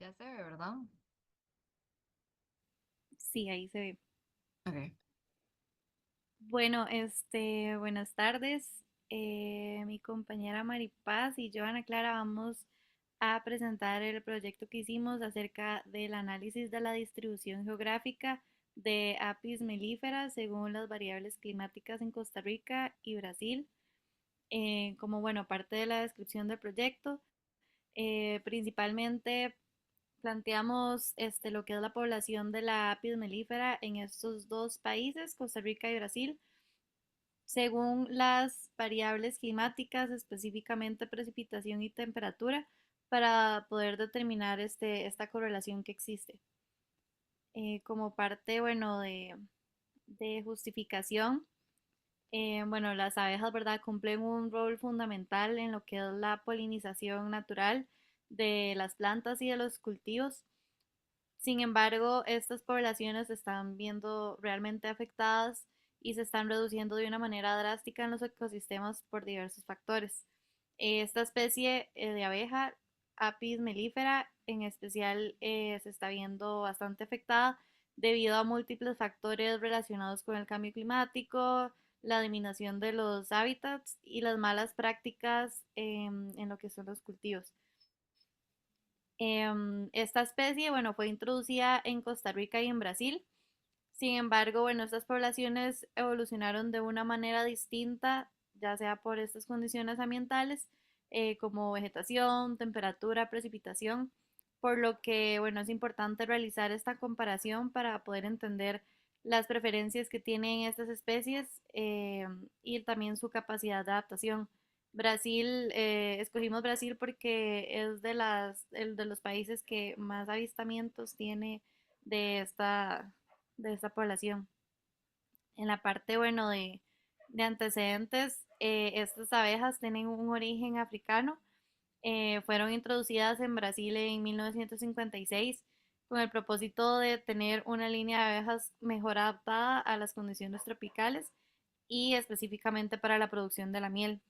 Ya se ve, ¿verdad? Sí, ahí se ve. Ok. Bueno, buenas tardes. Mi compañera Maripaz y yo, Ana Clara, vamos a presentar el proyecto que hicimos acerca del análisis de la distribución geográfica de apis mellifera según las variables climáticas en Costa Rica y Brasil. Como bueno, parte de la descripción del proyecto, principalmente planteamos lo que es la población de la apis mellifera en estos dos países, Costa Rica y Brasil, según las variables climáticas, específicamente precipitación y temperatura, para poder determinar esta correlación que existe. Como parte, bueno, de justificación, bueno, las abejas, ¿verdad?, cumplen un rol fundamental en lo que es la polinización natural de las plantas y de los cultivos. Sin embargo, estas poblaciones se están viendo realmente afectadas y se están reduciendo de una manera drástica en los ecosistemas por diversos factores. Esta especie de abeja, Apis mellifera, en especial, se está viendo bastante afectada debido a múltiples factores relacionados con el cambio climático, la eliminación de los hábitats y las malas prácticas en lo que son los cultivos. Esta especie, bueno, fue introducida en Costa Rica y en Brasil. Sin embargo, bueno, estas poblaciones evolucionaron de una manera distinta, ya sea por estas condiciones ambientales, como vegetación, temperatura, precipitación, por lo que, bueno, es importante realizar esta comparación para poder entender las preferencias que tienen estas especies y también su capacidad de adaptación. Brasil, escogimos Brasil porque es de los países que más avistamientos tiene de esta población. En la parte, bueno, de antecedentes, estas abejas tienen un origen africano. Fueron introducidas en Brasil en 1956 con el propósito de tener una línea de abejas mejor adaptada a las condiciones tropicales y específicamente para la producción de la miel.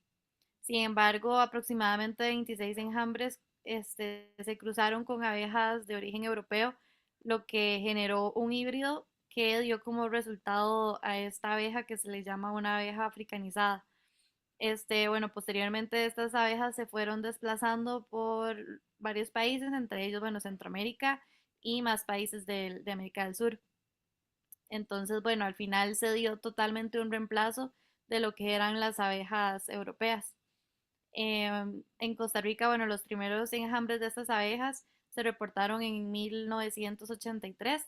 Sin embargo, aproximadamente 26 enjambres se cruzaron con abejas de origen europeo, lo que generó un híbrido que dio como resultado a esta abeja que se le llama una abeja africanizada. Bueno, posteriormente estas abejas se fueron desplazando por varios países, entre ellos, bueno, Centroamérica y más países de América del Sur. Entonces, bueno, al final se dio totalmente un reemplazo de lo que eran las abejas europeas. En Costa Rica, bueno, los primeros enjambres de estas abejas se reportaron en 1983.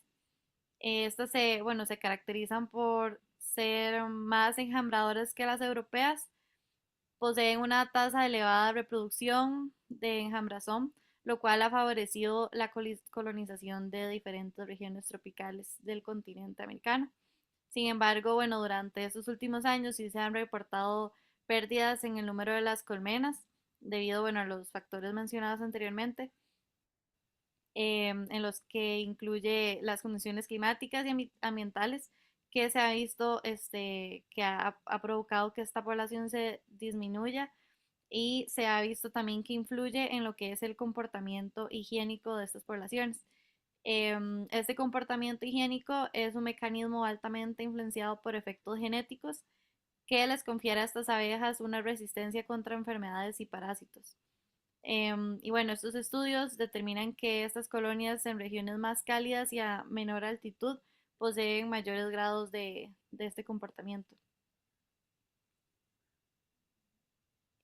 Estas bueno, se caracterizan por ser más enjambradoras que las europeas, poseen una tasa elevada de reproducción de enjambrazón, lo cual ha favorecido la colonización de diferentes regiones tropicales del continente americano. Sin embargo, bueno, durante estos últimos años sí se han reportado pérdidas en el número de las colmenas debido, bueno, a los factores mencionados anteriormente, en los que incluye las condiciones climáticas y ambientales que se ha visto que ha provocado que esta población se disminuya y se ha visto también que influye en lo que es el comportamiento higiénico de estas poblaciones. Este comportamiento higiénico es un mecanismo altamente influenciado por efectos genéticos que les confiere a estas abejas una resistencia contra enfermedades y parásitos. Y bueno, estos estudios determinan que estas colonias en regiones más cálidas y a menor altitud poseen mayores grados de este comportamiento.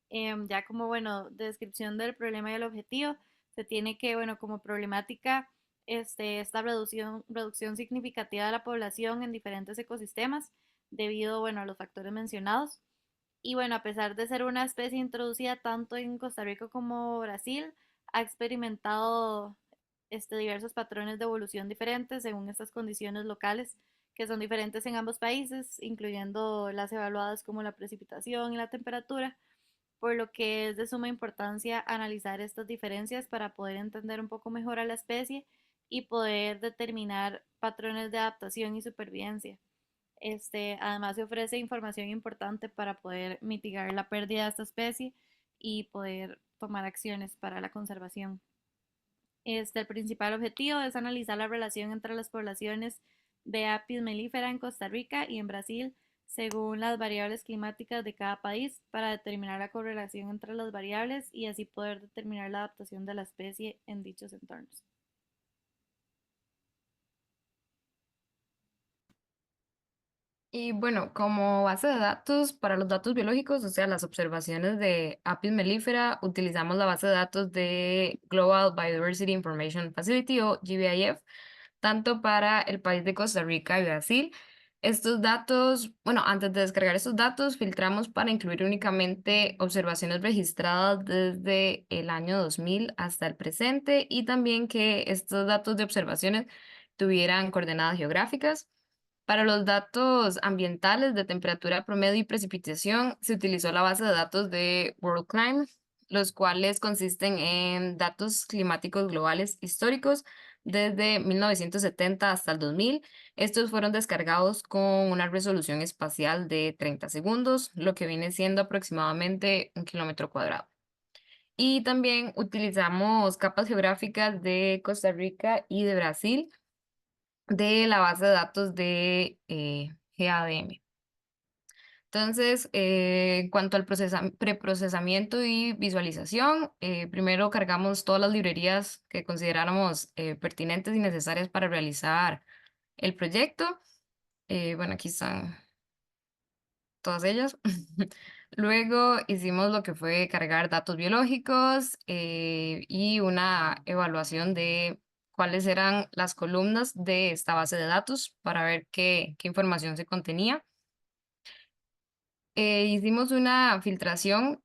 Ya como, bueno, descripción del problema y el objetivo, se tiene que, bueno, como problemática, esta reducción significativa de la población en diferentes ecosistemas debido, bueno, a los factores mencionados. Y bueno, a pesar de ser una especie introducida tanto en Costa Rica como Brasil, ha experimentado diversos patrones de evolución diferentes según estas condiciones locales, que son diferentes en ambos países, incluyendo las evaluadas como la precipitación y la temperatura, por lo que es de suma importancia analizar estas diferencias para poder entender un poco mejor a la especie y poder determinar patrones de adaptación y supervivencia. Además se ofrece información importante para poder mitigar la pérdida de esta especie y poder tomar acciones para la conservación. El principal objetivo es analizar la relación entre las poblaciones de Apis mellifera en Costa Rica y en Brasil según las variables climáticas de cada país para determinar la correlación entre las variables y así poder determinar la adaptación de la especie en dichos entornos. Y bueno, como base de datos para los datos biológicos, o sea, las observaciones de Apis mellifera, utilizamos la base de datos de Global Biodiversity Information Facility o GBIF, tanto para el país de Costa Rica y Brasil. Estos datos, bueno, antes de descargar estos datos, filtramos para incluir únicamente observaciones registradas desde el año 2000 hasta el presente y también que estos datos de observaciones tuvieran coordenadas geográficas. Para los datos ambientales de temperatura promedio y precipitación, se utilizó la base de datos de WorldClim, los cuales consisten en datos climáticos globales históricos desde 1970 hasta el 2000. Estos fueron descargados con una resolución espacial de 30 segundos, lo que viene siendo aproximadamente 1 kilómetro cuadrado. Y también utilizamos capas geográficas de Costa Rica y de Brasil de la base de datos de GADM. Entonces, en cuanto al preprocesamiento y visualización, primero cargamos todas las librerías que consideráramos pertinentes y necesarias para realizar el proyecto. Bueno, aquí están todas ellas. Luego hicimos lo que fue cargar datos biológicos y una evaluación de cuáles eran las columnas de esta base de datos para ver qué información se contenía. Hicimos una filtración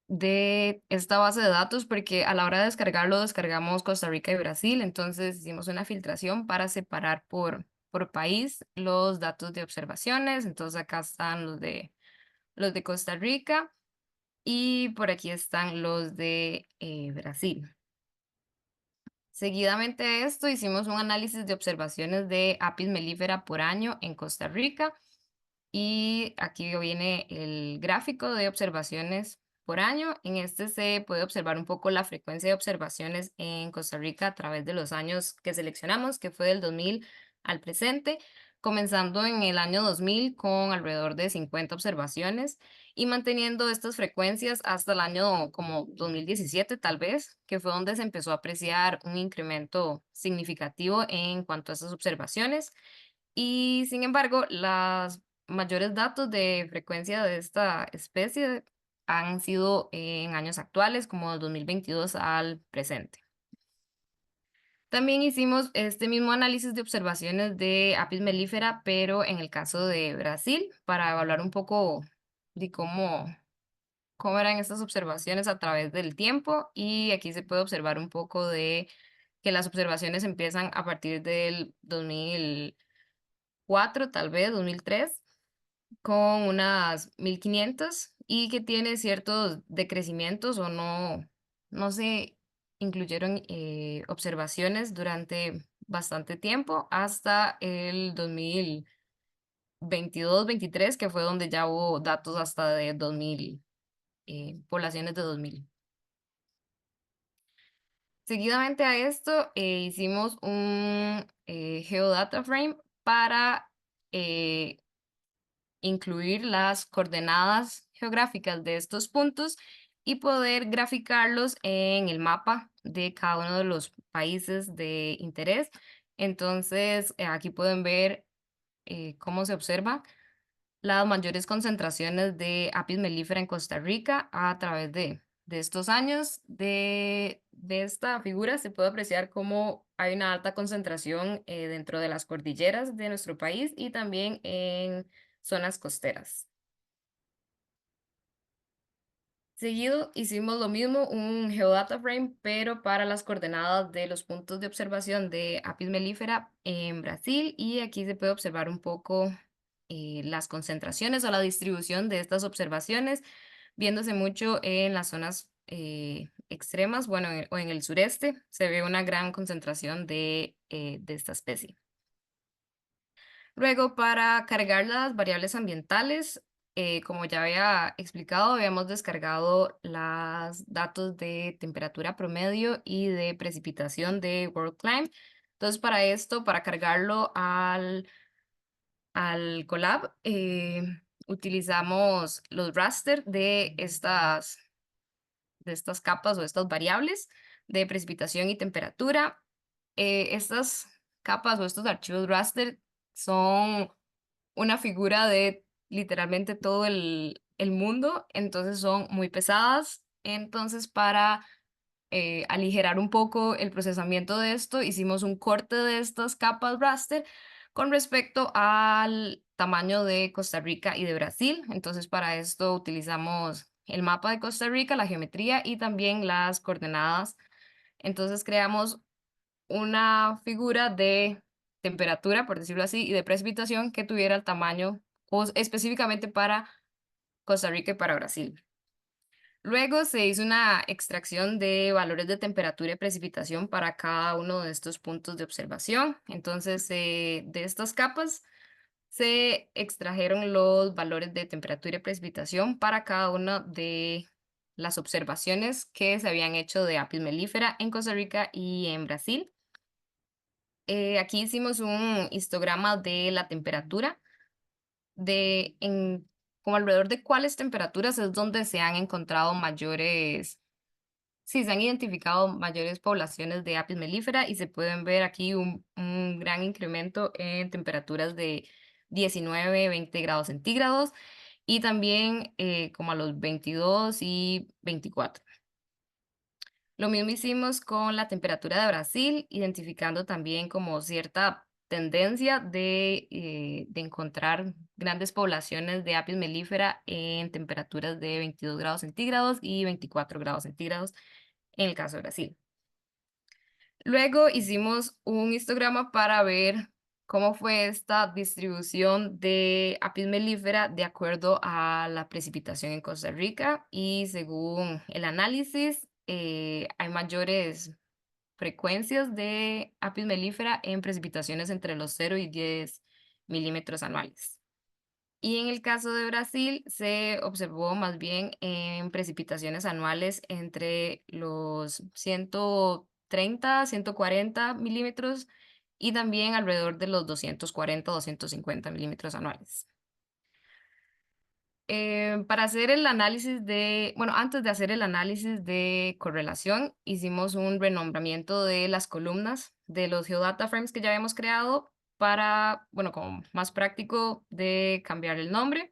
de esta base de datos porque a la hora de descargarlo descargamos Costa Rica y Brasil, entonces hicimos una filtración para separar por país los datos de observaciones, entonces acá están los de Costa Rica y por aquí están los de Brasil. Seguidamente a esto hicimos un análisis de observaciones de Apis mellifera por año en Costa Rica y aquí viene el gráfico de observaciones por año. En este se puede observar un poco la frecuencia de observaciones en Costa Rica a través de los años que seleccionamos, que fue del 2000 al presente, comenzando en el año 2000 con alrededor de 50 observaciones y manteniendo estas frecuencias hasta el año como 2017 tal vez, que fue donde se empezó a apreciar un incremento significativo en cuanto a estas observaciones. Y sin embargo, los mayores datos de frecuencia de esta especie han sido en años actuales, como el 2022 al presente. También hicimos este mismo análisis de observaciones de Apis mellifera, pero en el caso de Brasil, para evaluar un poco de cómo eran estas observaciones a través del tiempo. Y aquí se puede observar un poco de que las observaciones empiezan a partir del 2004, tal vez 2003, con unas 1500 y que tiene ciertos decrecimientos o no se incluyeron observaciones durante bastante tiempo hasta el 2022-23, que fue donde ya hubo datos hasta de 2000, poblaciones de 2000. Seguidamente a esto, hicimos un Geodata Frame para incluir las coordenadas geográficas de estos puntos y poder graficarlos en el mapa de cada uno de los países de interés. Entonces, aquí pueden ver cómo se observa las mayores concentraciones de Apis mellifera en Costa Rica a través de estos años. De esta figura se puede apreciar cómo hay una alta concentración dentro de las cordilleras de nuestro país y también en zonas costeras. Seguido hicimos lo mismo, un Geodata Frame, pero para las coordenadas de los puntos de observación de Apis mellifera en Brasil y aquí se puede observar un poco las concentraciones o la distribución de estas observaciones, viéndose mucho en las zonas extremas, bueno, o en el sureste, se ve una gran concentración de esta especie. Luego, para cargar las variables ambientales, Como ya había explicado, habíamos descargado los datos de temperatura promedio y de precipitación de WorldClimb. Entonces, para esto, para cargarlo al Colab, utilizamos los raster de estas capas o estas variables de precipitación y temperatura. Estas capas o estos archivos raster son una figura de literalmente todo el mundo, entonces son muy pesadas. Entonces, para aligerar un poco el procesamiento de esto, hicimos un corte de estas capas raster con respecto al tamaño de Costa Rica y de Brasil. Entonces, para esto utilizamos el mapa de Costa Rica, la geometría y también las coordenadas. Entonces, creamos una figura de temperatura, por decirlo así, y de precipitación que tuviera el tamaño específicamente para Costa Rica y para Brasil. Luego se hizo una extracción de valores de temperatura y precipitación para cada uno de estos puntos de observación. Entonces, de estas capas se extrajeron los valores de temperatura y precipitación para cada una de las observaciones que se habían hecho de apis mellifera en Costa Rica y en Brasil. Aquí hicimos un histograma de la temperatura, como alrededor de cuáles temperaturas es donde se han encontrado mayores, sí, se han identificado mayores poblaciones de Apis mellifera y se pueden ver aquí un gran incremento en temperaturas de 19, 20 grados centígrados y también como a los 22 y 24. Lo mismo hicimos con la temperatura de Brasil, identificando también como cierta tendencia de encontrar grandes poblaciones de Apis mellifera en temperaturas de 22 grados centígrados y 24 grados centígrados en el caso de Brasil. Luego hicimos un histograma para ver cómo fue esta distribución de Apis mellifera de acuerdo a la precipitación en Costa Rica y según el análisis hay mayores frecuencias de Apis mellifera en precipitaciones entre los 0 y 10 milímetros anuales. Y en el caso de Brasil se observó más bien en precipitaciones anuales entre los 130, 140 milímetros y también alrededor de los 240, 250 milímetros anuales. Para hacer el análisis bueno, antes de hacer el análisis de correlación, hicimos un renombramiento de las columnas de los Geodata Frames que ya habíamos creado para, bueno, como más práctico de cambiar el nombre.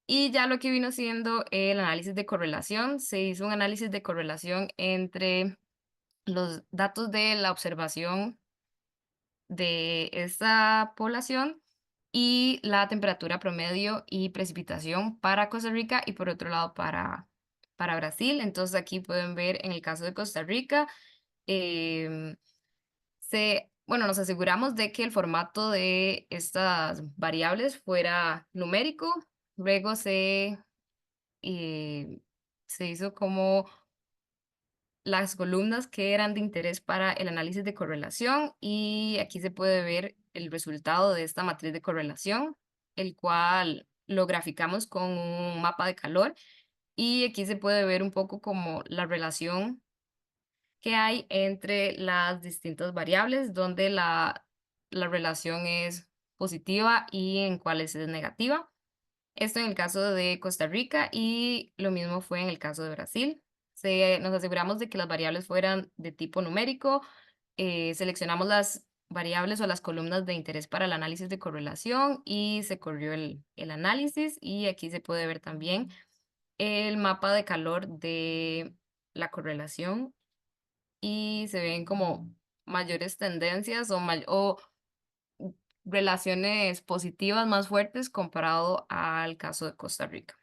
Y ya lo que vino siendo el análisis de correlación, se hizo un análisis de correlación entre los datos de la observación de esta población y la temperatura promedio y precipitación para Costa Rica y por otro lado para Brasil. Entonces aquí pueden ver en el caso de Costa Rica, em, bueno, nos aseguramos de que el formato de estas variables fuera numérico. Luego eh, se hizo como las columnas que eran de interés para el análisis de correlación y aquí se puede ver el resultado de esta matriz de correlación, el cual lo graficamos con un mapa de calor y aquí se puede ver un poco como la relación que hay entre las distintas variables, donde la relación es positiva y en cuáles es negativa. Esto en el caso de Costa Rica y lo mismo fue en el caso de Brasil. Nos aseguramos de que las variables fueran de tipo numérico, seleccionamos las variables o las columnas de interés para el análisis de correlación y se corrió el análisis y aquí se puede ver también el mapa de calor de la correlación y se ven como mayores tendencias o relaciones positivas más fuertes comparado al caso de Costa Rica.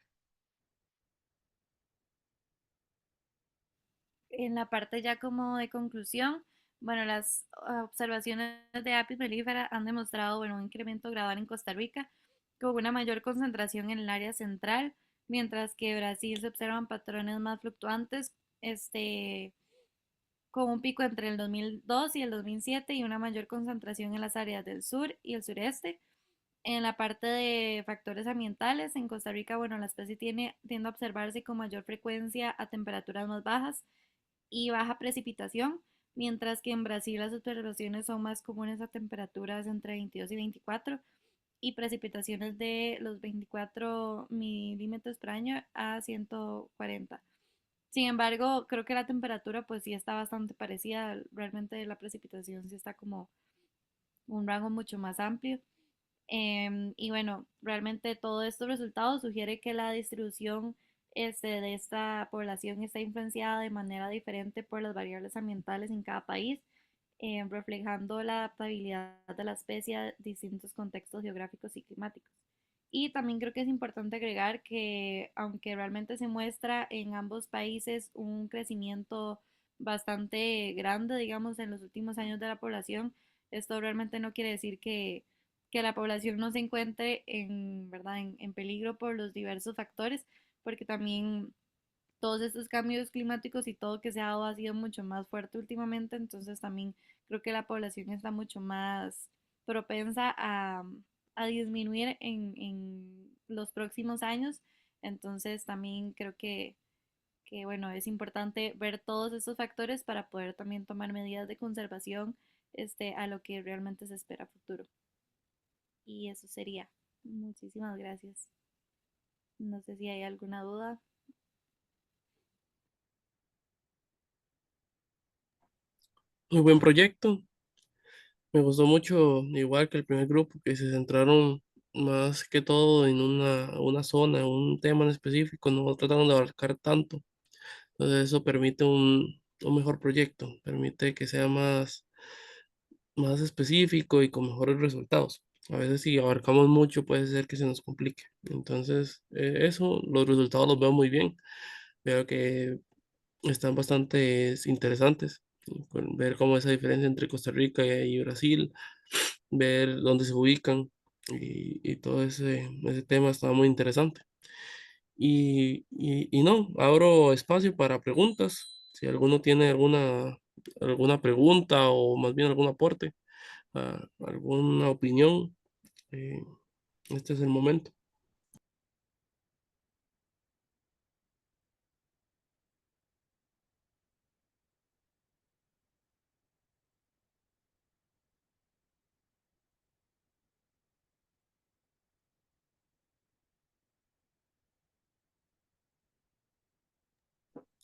En la parte ya como de conclusión, bueno, las observaciones de Apis mellifera han demostrado, bueno, un incremento gradual en Costa Rica con una mayor concentración en el área central, mientras que en Brasil se observan patrones más fluctuantes, con un pico entre el 2002 y el 2007 y una mayor concentración en las áreas del sur y el sureste. En la parte de factores ambientales, en Costa Rica, bueno, la especie tiende a observarse con mayor frecuencia a temperaturas más bajas y baja precipitación, mientras que en Brasil las observaciones son más comunes a temperaturas entre 22 y 24 y precipitaciones de los 24 milímetros por año a 140. Sin embargo, creo que la temperatura pues sí está bastante parecida, realmente la precipitación sí está como un rango mucho más amplio. Y bueno, realmente todos estos resultados sugiere que la distribución de esta población está influenciada de manera diferente por las variables ambientales en cada país, reflejando la adaptabilidad de la especie a distintos contextos geográficos y climáticos. Y también creo que es importante agregar que aunque realmente se muestra en ambos países un crecimiento bastante grande, digamos, en los últimos años de la población, esto realmente no quiere decir que la población no se encuentre en, ¿verdad? En peligro por los diversos factores, porque también todos estos cambios climáticos y todo que se ha dado ha sido mucho más fuerte últimamente, entonces también creo que la población está mucho más propensa a disminuir en los próximos años, entonces también creo que, bueno, es importante ver todos estos factores para poder también tomar medidas de conservación a lo que realmente se espera a futuro. Y eso sería. Muchísimas gracias. No sé si hay alguna duda. Muy buen proyecto. Me gustó mucho, igual que el primer grupo, que se centraron más que todo en una zona, un tema en específico, no trataron de abarcar tanto. Entonces eso permite un mejor proyecto, permite que sea más específico y con mejores resultados. A veces si abarcamos mucho puede ser que se nos complique. Entonces eso, los resultados los veo muy bien. Veo que están bastante interesantes. Ver cómo esa diferencia entre Costa Rica y Brasil, ver dónde se ubican y todo ese tema está muy interesante. Y no, abro espacio para preguntas. Si alguno tiene alguna pregunta o más bien algún aporte, alguna opinión, eh, este es el momento.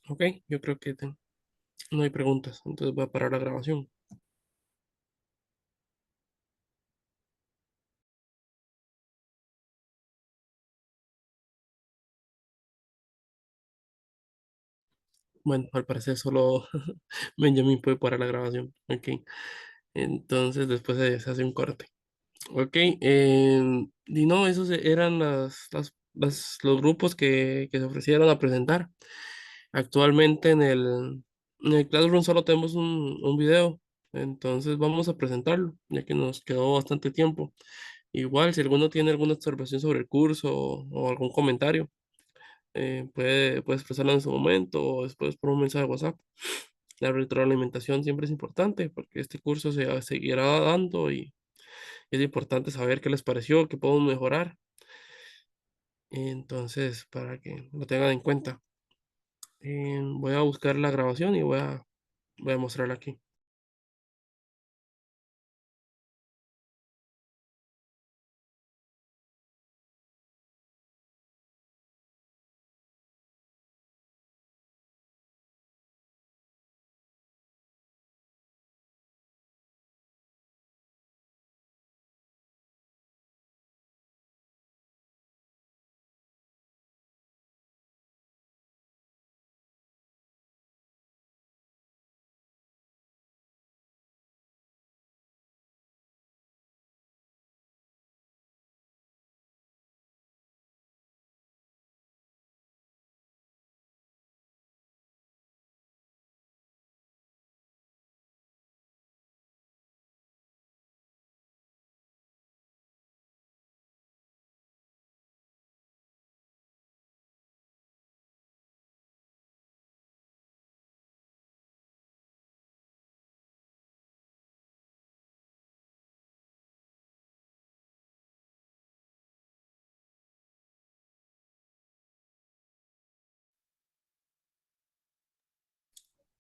Ok, yo creo que no hay preguntas, entonces voy a parar la grabación. Bueno, al parecer solo Benjamin puede parar la grabación. Ok, entonces después se hace un corte. Ok, y no, esos eran los grupos que se ofrecieron a presentar. Actualmente en el Classroom solo tenemos un video, entonces vamos a presentarlo, ya que nos quedó bastante tiempo. Igual, si alguno tiene alguna observación sobre el curso o algún comentario, puede expresarlo en su momento o después por un mensaje de WhatsApp. La retroalimentación siempre es importante porque este curso se seguirá dando y es importante saber qué les pareció, qué podemos mejorar. Entonces, para que lo tengan en cuenta. Voy a buscar la grabación y voy a mostrarla aquí.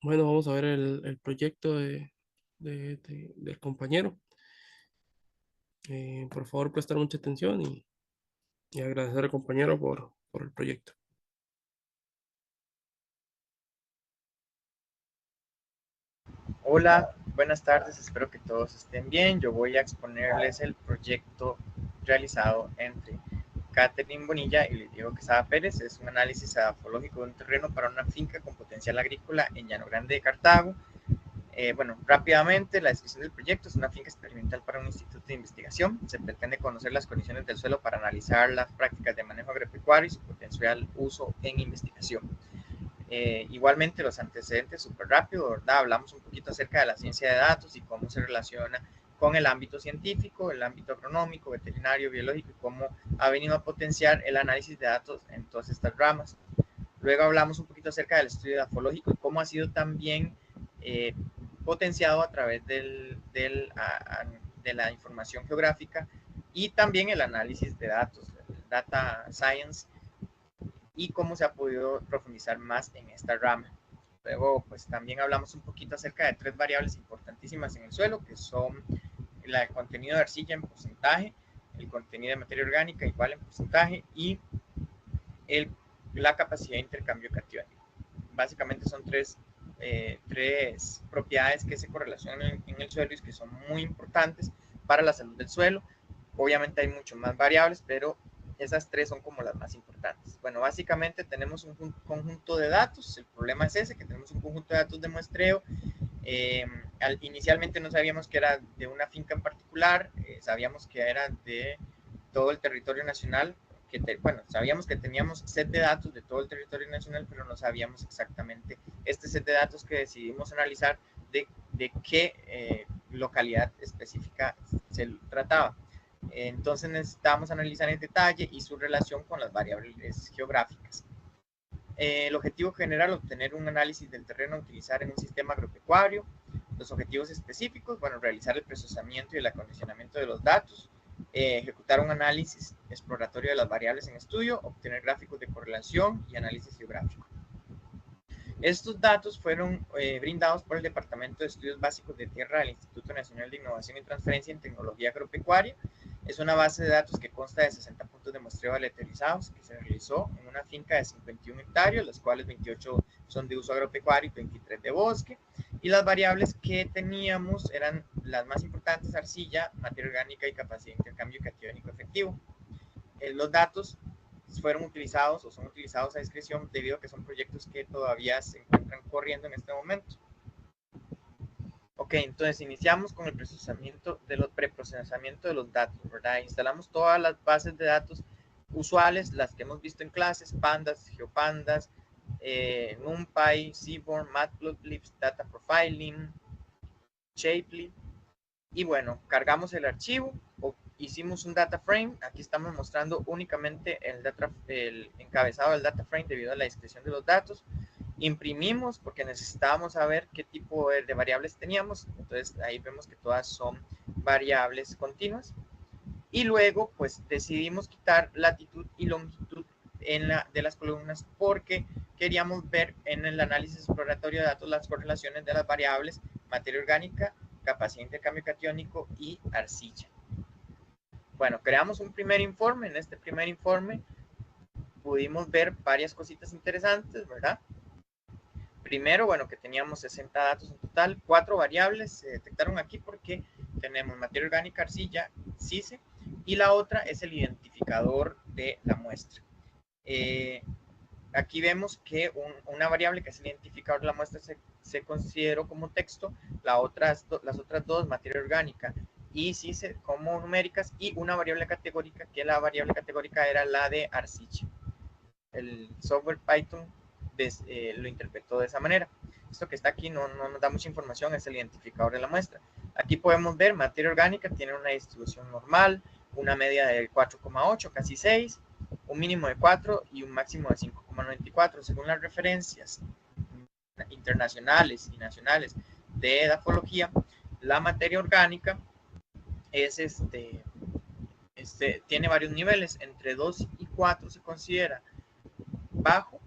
Bueno, vamos a ver el proyecto del compañero. Por favor, prestar mucha atención y agradecer al compañero por el proyecto. Hola, buenas tardes, espero que todos estén bien. Yo voy a exponerles el proyecto realizado entre Catherine Bonilla y Diego Quesada Pérez. Es un análisis edafológico de un terreno para una finca con potencial agrícola en Llano Grande de Cartago. Bueno, rápidamente, la descripción del proyecto es una finca experimental para un instituto de investigación. Se pretende conocer las condiciones del suelo para analizar las prácticas de manejo agropecuario y su potencial uso en investigación. Igualmente los antecedentes, súper rápido, ¿verdad? Hablamos un poquito acerca de la ciencia de datos y cómo se relaciona con el ámbito científico, el ámbito agronómico, veterinario, biológico y cómo ha venido a potenciar el análisis de datos en todas estas ramas. Luego hablamos un poquito acerca del estudio edafológico y cómo ha sido también potenciado a través de la información geográfica y también el análisis de datos, el data science, y cómo se ha podido profundizar más en esta rama. Luego, pues también hablamos un poquito acerca de 3 variables importantísimas en el suelo, que son el contenido de arcilla en porcentaje, el contenido de materia orgánica igual en porcentaje y la capacidad de intercambio catiónico. Básicamente son tres propiedades que se correlacionan en el suelo y que son muy importantes para la salud del suelo. Obviamente hay mucho más variables, pero esas 3 son como las más importantes. Bueno, básicamente tenemos un conjunto de datos. El problema es ese, que tenemos un conjunto de datos de muestreo. Inicialmente no sabíamos que era de una finca en particular, sabíamos que era de todo el territorio nacional. Bueno, sabíamos que teníamos set de datos de todo el territorio nacional, pero no sabíamos exactamente este set de datos que decidimos analizar de qué localidad específica se trataba. Entonces necesitamos analizar en detalle y su relación con las variables geográficas. El objetivo general, obtener un análisis del terreno a utilizar en un sistema agropecuario. Los objetivos específicos, bueno, realizar el procesamiento y el acondicionamiento de los datos, ejecutar un análisis exploratorio de las variables en estudio, obtener gráficos de correlación y análisis geográfico. Estos datos fueron brindados por el Departamento de Estudios Básicos de Tierra del Instituto Nacional de Innovación y Transferencia en Tecnología Agropecuaria. Es una base de datos que consta de 60 puntos de muestreo aleatorizados que se realizó en una finca de 51 hectáreas, las cuales 28 son de uso agropecuario y 23 de bosque. Y las variables que teníamos eran las más importantes: arcilla, materia orgánica y capacidad de intercambio catiónico efectivo. Los datos fueron utilizados o son utilizados a discreción debido a que son proyectos que todavía se encuentran corriendo en este momento. Ok, entonces iniciamos con el preprocesamiento de los datos, ¿verdad? Instalamos todas las bases de datos usuales, las que hemos visto en clases: Pandas, GeoPandas, NumPy, Seaborn, Matplotlib, Data Profiling, Shapely. Y bueno, cargamos el archivo, hicimos un data frame. Aquí estamos mostrando únicamente el encabezado del data frame debido a la discreción de los datos. Imprimimos porque necesitábamos saber qué tipo de variables teníamos. Entonces ahí vemos que todas son variables continuas. Y luego pues decidimos quitar latitud y longitud de las columnas porque queríamos ver en el análisis exploratorio de datos las correlaciones de las variables materia orgánica, capacidad de intercambio catiónico y arcilla. Bueno, creamos un primer informe. En este primer informe pudimos ver varias cositas interesantes, ¿verdad? Primero, bueno, que teníamos 60 datos en total, 4 variables se detectaron aquí porque tenemos materia orgánica, arcilla, CICE, y la otra es el identificador de la muestra. Aquí vemos que una variable que es el identificador de la muestra se consideró como texto, las otras 2, materia orgánica y CICE, como numéricas, y una variable categórica, que la variable categórica era la de arcilla. El software Python lo interpretó de esa manera. Esto que está aquí no nos da mucha información, es el identificador de la muestra. Aquí podemos ver materia orgánica tiene una distribución normal, una media de 4,8, casi 6, un mínimo de 4 y un máximo de 5,94. Según las referencias internacionales y nacionales de edafología, la materia orgánica es tiene varios niveles. Entre 2 y 4 se considera bajo,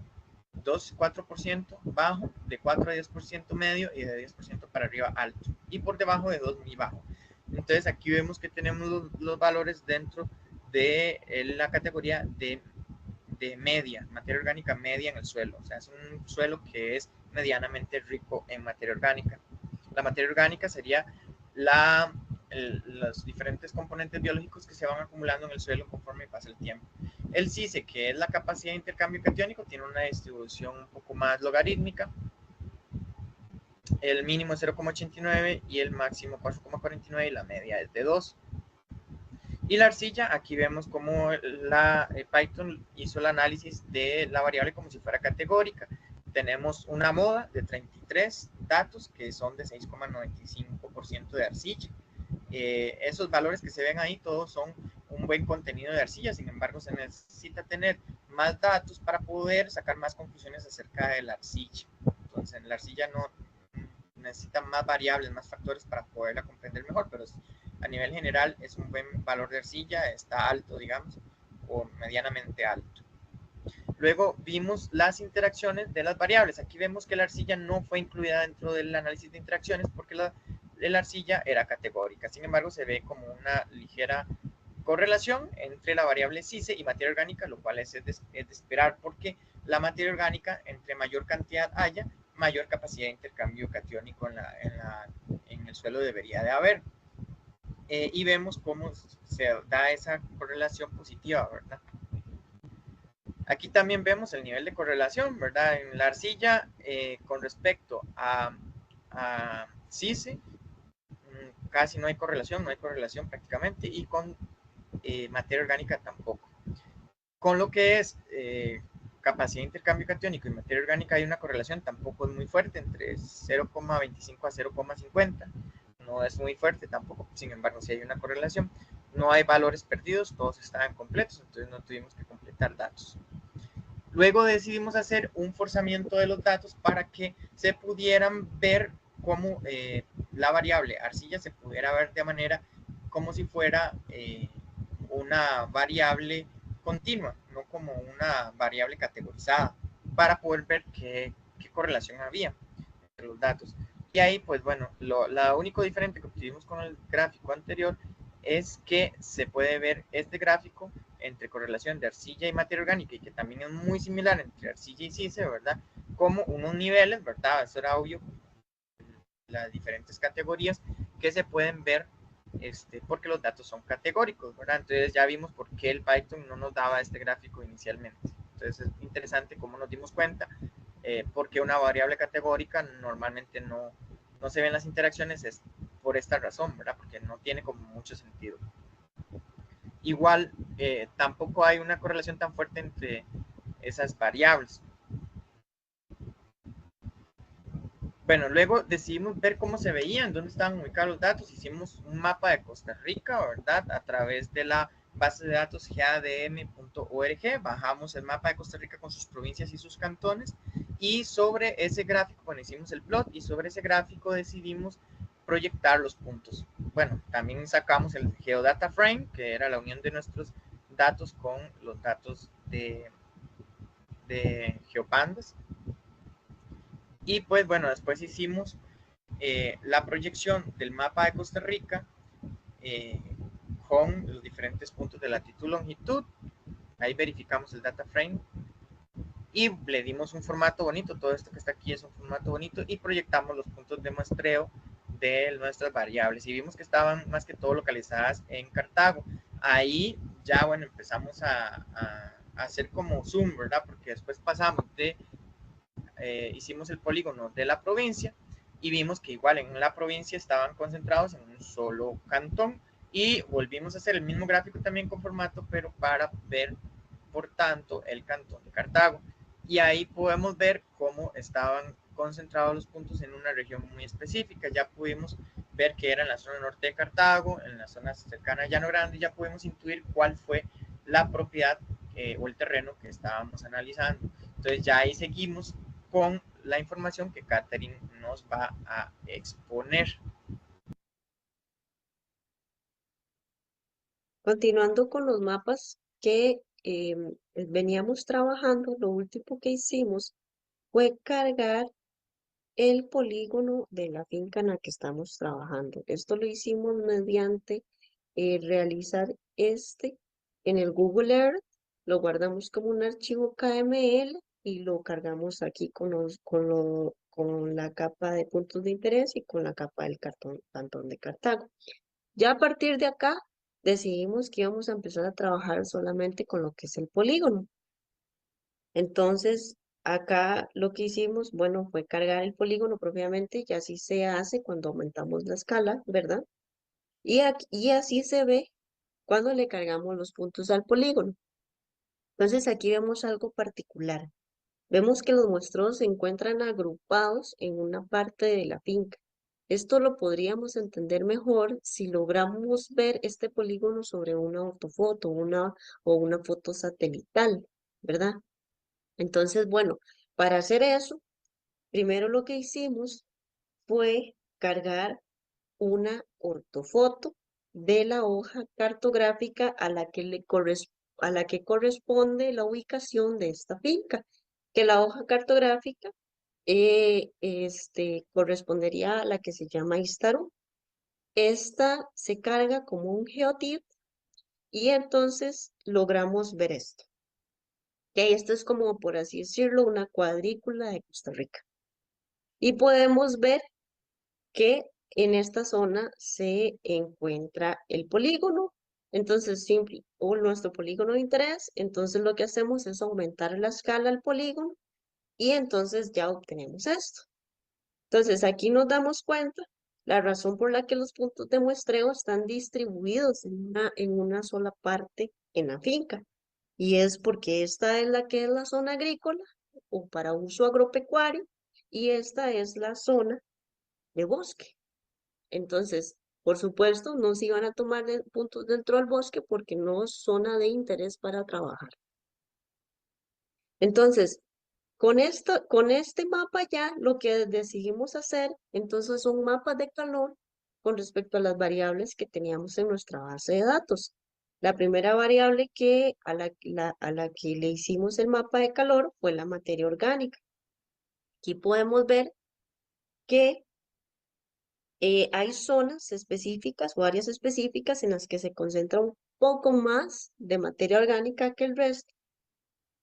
4% bajo, de 4 a 10% medio y de 10% para arriba alto. Y por debajo de 2 muy bajo. Entonces aquí vemos que tenemos los valores dentro de la categoría de media, materia orgánica media en el suelo. O sea, es un suelo que es medianamente rico en materia orgánica. La materia orgánica sería los diferentes componentes biológicos que se van acumulando en el suelo conforme pasa el tiempo. El CICE, que es la capacidad de intercambio catiónico, tiene una distribución un poco más logarítmica. El mínimo es 0,89 y el máximo 4,49 y la media es de 2. Y la arcilla, aquí vemos cómo Python hizo el análisis de la variable como si fuera categórica. Tenemos una moda de 33 datos que son de 6,95% de arcilla. Esos valores que se ven ahí todos son un buen contenido de arcilla, sin embargo se necesita tener más datos para poder sacar más conclusiones acerca de la arcilla. Entonces en la arcilla no necesita más variables, más factores para poderla comprender mejor, pero a nivel general es un buen valor de arcilla, está alto, digamos, o medianamente alto. Luego vimos las interacciones de las variables. Aquí vemos que la arcilla no fue incluida dentro del análisis de interacciones porque la arcilla era categórica. Sin embargo, se ve como una ligera correlación entre la variable CICE y materia orgánica, lo cual es de esperar porque la materia orgánica, entre mayor cantidad haya, mayor capacidad de intercambio catiónico en el suelo debería de haber. Y vemos cómo se da esa correlación positiva, ¿verdad? Aquí también vemos el nivel de correlación, ¿verdad? En la arcilla, con respecto a CICE, casi no hay correlación prácticamente, y con materia orgánica tampoco. Con lo que es capacidad de intercambio catiónico y materia orgánica hay una correlación, tampoco es muy fuerte, entre 0,25 a 0,50. No es muy fuerte tampoco, sin embargo, sí hay una correlación. No hay valores perdidos, todos estaban completos, entonces no tuvimos que completar datos. Luego decidimos hacer un forzamiento de los datos para que se pudieran ver cómo la variable arcilla se pudiera ver de manera como si fuera una variable continua, no como una variable categorizada, para poder ver qué correlación había entre los datos. Y ahí, pues bueno, lo único diferente que obtuvimos con el gráfico anterior es que se puede ver este gráfico entre correlación de arcilla y materia orgánica, y que también es muy similar entre arcilla y CICE, ¿verdad? Como unos niveles, ¿verdad? Eso era obvio, las diferentes categorías que se pueden ver porque los datos son categóricos, ¿verdad? Entonces ya vimos por qué el Python no nos daba este gráfico inicialmente. Entonces es interesante cómo nos dimos cuenta, porque una variable categórica normalmente no se ven las interacciones, es por esta razón, ¿verdad? Porque no tiene como mucho sentido. Igual, tampoco hay una correlación tan fuerte entre esas variables. Bueno, luego decidimos ver cómo se veían, dónde estaban ubicados los datos. Hicimos un mapa de Costa Rica, ¿verdad? A través de la base de datos gadm.org. Bajamos el mapa de Costa Rica con sus provincias y sus cantones. Y sobre ese gráfico, bueno, hicimos el plot y sobre ese gráfico decidimos proyectar los puntos. Bueno, también sacamos el Geodata Frame, que era la unión de nuestros datos con los datos de GeoPandas. Y pues bueno, después hicimos la proyección del mapa de Costa Rica con los diferentes puntos de latitud y longitud. Ahí verificamos el data frame y le dimos un formato bonito. Todo esto que está aquí es un formato bonito y proyectamos los puntos de muestreo de nuestras variables y vimos que estaban más que todo localizadas en Cartago. Ahí ya, bueno, empezamos a hacer como zoom, ¿verdad? Porque después pasamos de hicimos el polígono de la provincia y vimos que igual en la provincia estaban concentrados en un solo cantón, y volvimos a hacer el mismo gráfico también con formato, pero para ver, por tanto, el cantón de Cartago. Y ahí podemos ver cómo estaban concentrados los puntos en una región muy específica. Ya pudimos ver que era en la zona norte de Cartago, en la zona cercana a Llano Grande, y ya podemos intuir cuál fue la propiedad o el terreno que estábamos analizando. Entonces ya ahí seguimos con la información que Catherine nos va a exponer. Continuando con los mapas que veníamos trabajando, lo último que hicimos fue cargar el polígono de la finca en la que estamos trabajando. Esto lo hicimos mediante realizar en el Google Earth, lo guardamos como un archivo KML y lo cargamos aquí con la capa de puntos de interés y con la capa del cantón de Cartago. Ya a partir de acá decidimos que íbamos a empezar a trabajar solamente con lo que es el polígono. Entonces, acá lo que hicimos, bueno, fue cargar el polígono propiamente, y así se hace cuando aumentamos la escala, ¿verdad? Y así se ve cuando le cargamos los puntos al polígono. Entonces, aquí vemos algo particular. Vemos que los muestreos se encuentran agrupados en una parte de la finca. Esto lo podríamos entender mejor si logramos ver este polígono sobre una ortofoto, o una foto satelital, ¿verdad? Entonces, bueno, para hacer eso, primero lo que hicimos fue cargar una ortofoto de la hoja cartográfica a la que corresponde la ubicación de esta finca, que la hoja cartográfica correspondería a la que se llama Istaru. Esta se carga como un geotip y entonces logramos ver esto. Que esto es como, por así decirlo, una cuadrícula de Costa Rica. Y podemos ver que en esta zona se encuentra el polígono. Entonces, simple, o nuestro polígono de interés. Entonces, lo que hacemos es aumentar la escala al polígono y entonces ya obtenemos esto. Entonces, aquí nos damos cuenta la razón por la que los puntos de muestreo están distribuidos en una sola parte en la finca. Y es porque esta es la que es la zona agrícola o para uso agropecuario y esta es la zona de bosque. Entonces, por supuesto, no se iban a tomar puntos dentro del bosque porque no es zona de interés para trabajar. Entonces, con este mapa ya lo que decidimos hacer, entonces son mapas de calor con respecto a las variables que teníamos en nuestra base de datos. La primera variable a la que le hicimos el mapa de calor fue la materia orgánica. Aquí podemos ver que hay zonas específicas o áreas específicas en las que se concentra un poco más de materia orgánica que el resto.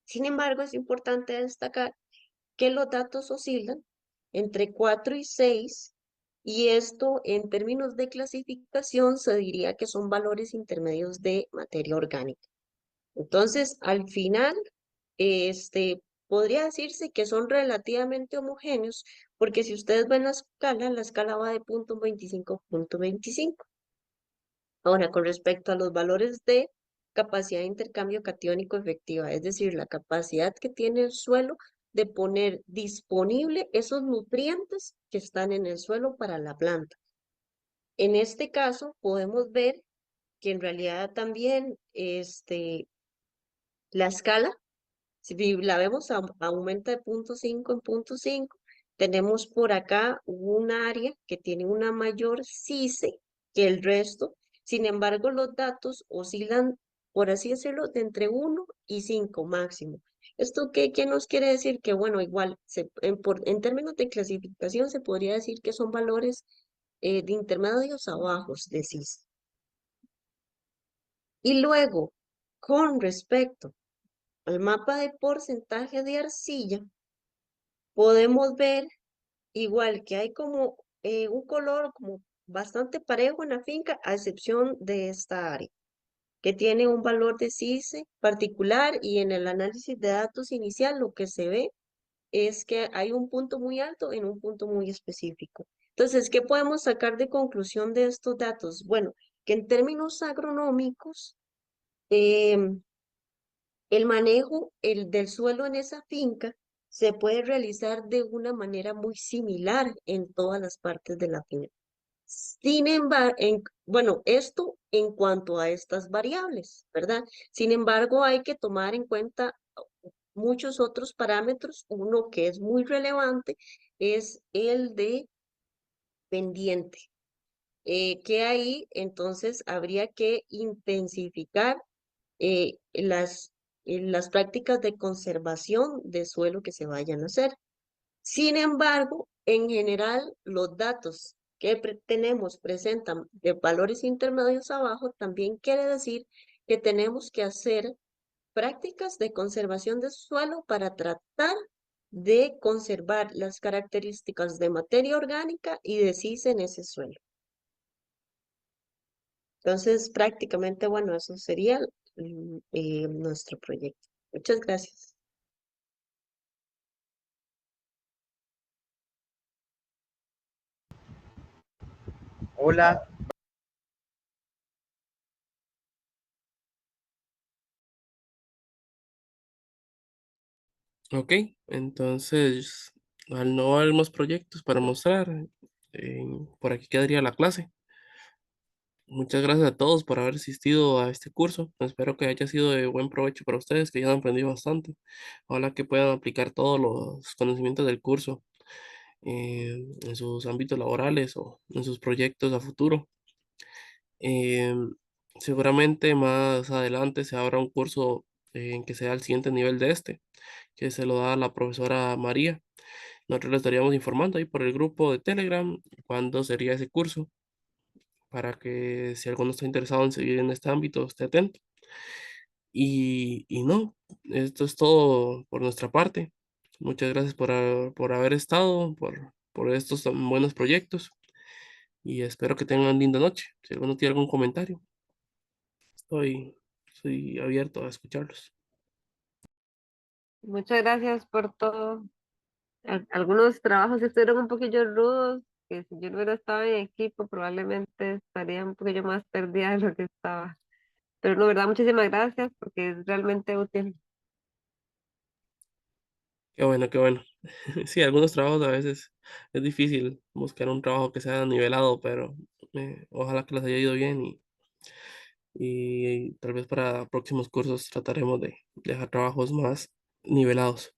Sin embargo, es importante destacar que los datos oscilan entre 4 y 6, y esto en términos de clasificación se diría que son valores intermedios de materia orgánica. Entonces, al final, podría decirse que son relativamente homogéneos, porque si ustedes ven la escala va de 0.25 a 0.25. Ahora, con respecto a los valores de capacidad de intercambio catiónico efectiva, es decir, la capacidad que tiene el suelo de poner disponible esos nutrientes que están en el suelo para la planta. En este caso, podemos ver que en realidad también la escala, si la vemos, aumenta de 0.5 en 0.5. Tenemos por acá un área que tiene una mayor CICE que el resto. Sin embargo, los datos oscilan, por así decirlo, de entre 1 y 5 máximo. ¿Esto qué nos quiere decir? Que bueno, igual, en términos de clasificación se podría decir que son valores de intermedios a bajos de CICE. Y luego, con respecto al mapa de porcentaje de arcilla, podemos ver igual que hay como un color como bastante parejo en la finca, a excepción de esta área, que tiene un valor de CICE particular, y en el análisis de datos inicial lo que se ve es que hay un punto muy alto en un punto muy específico. Entonces, ¿qué podemos sacar de conclusión de estos datos? Bueno, que en términos agronómicos, el manejo del suelo en esa finca se puede realizar de una manera muy similar en todas las partes de la finca. Sin embargo, bueno, esto en cuanto a estas variables, ¿verdad? Sin embargo, hay que tomar en cuenta muchos otros parámetros. Uno que es muy relevante es el de pendiente, que ahí entonces habría que intensificar las prácticas de conservación de suelo que se vayan a hacer. Sin embargo, en general, los datos que tenemos presentan de valores intermedios abajo, también quiere decir que tenemos que hacer prácticas de conservación de suelo para tratar de conservar las características de materia orgánica y de cis en ese suelo. Entonces, prácticamente, bueno, eso sería nuestro proyecto. Muchas gracias. Hola, Ok, entonces, al no haber más proyectos para mostrar, por aquí quedaría la clase. Muchas gracias a todos por haber asistido a este curso. Espero que haya sido de buen provecho para ustedes, que hayan aprendido bastante. Ojalá que puedan aplicar todos los conocimientos del curso en sus ámbitos laborales o en sus proyectos a futuro. Em, Seguramente más adelante se abra un curso en que sea el siguiente nivel de este, que se lo da la profesora María. Nosotros les estaríamos informando ahí por el grupo de Telegram cuándo sería ese curso, para que si alguno está interesado en seguir en este ámbito, esté atento. Y no, esto es todo por nuestra parte. Muchas gracias por haber estado, por estos tan buenos proyectos y espero que tengan linda noche. Si alguno tiene algún comentario, estoy abierto a escucharlos. Muchas gracias por todo. Algunos trabajos sí estuvieron un poquillo rudos, que si yo no hubiera estado en equipo probablemente estaría un poquillo más perdida de lo que estaba. Pero no, verdad, muchísimas gracias porque es realmente útil. Qué bueno, qué bueno. Sí, algunos trabajos a veces es difícil buscar un trabajo que sea nivelado, pero ojalá que les haya ido bien y tal vez para próximos cursos trataremos de dejar trabajos más nivelados.